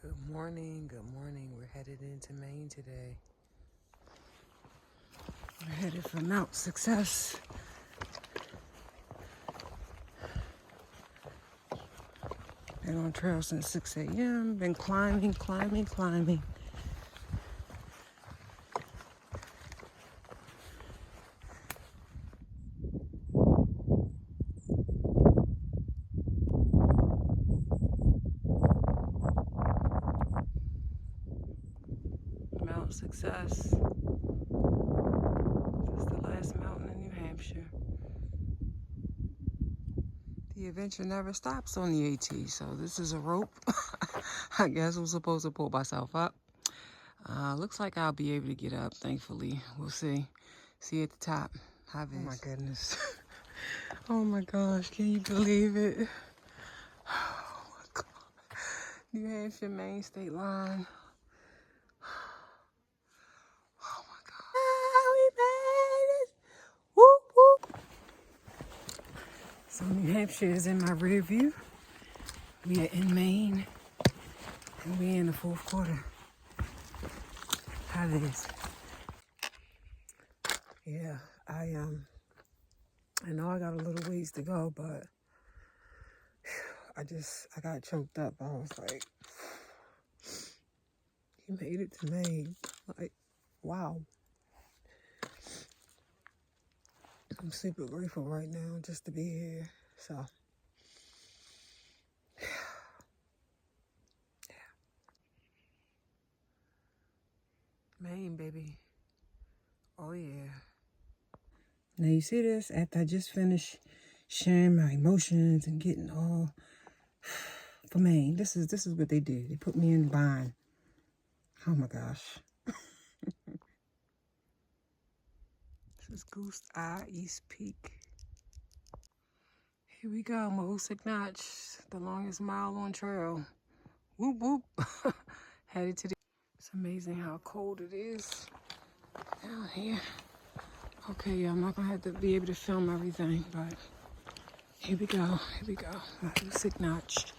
Good morning, good morning. We're headed into Maine today. We're headed for Mount Success. Been on trail since 6 a.m. Been climbing. Mount Success. This is the last mountain in New Hampshire. The adventure never stops on the AT, so this is a rope. I guess I'm supposed to pull myself up. Looks like I'll be able to get up, thankfully. We'll see. See you at the top. Hi, Viz. Oh my goodness. Oh my gosh, can you believe it? Oh my God. New Hampshire, Maine state line. Oh my God. We made it! Whoop, whoop. So New Hampshire is in my rear view. We are in Maine, and we're in the fourth quarter. How this? Yeah, I know I got a little ways to go, but I got choked up. I was like, you made it to Maine. Like, wow. I'm super grateful right now just to be here. So, yeah. Maine, baby. Oh, yeah. Now, you see this? After I just finished sharing my emotions and getting all for Maine, this is what they did. They put me in the bind. Oh, my gosh. This is Goose Eye East Peak. Here we go, Mahoosuc Notch, the longest mile on trail. Whoop, whoop. Headed to the... It's amazing how cold it is down here. Okay, yeah, I'm not going to have to be able to film everything, but here we go, Mahoosuc Notch.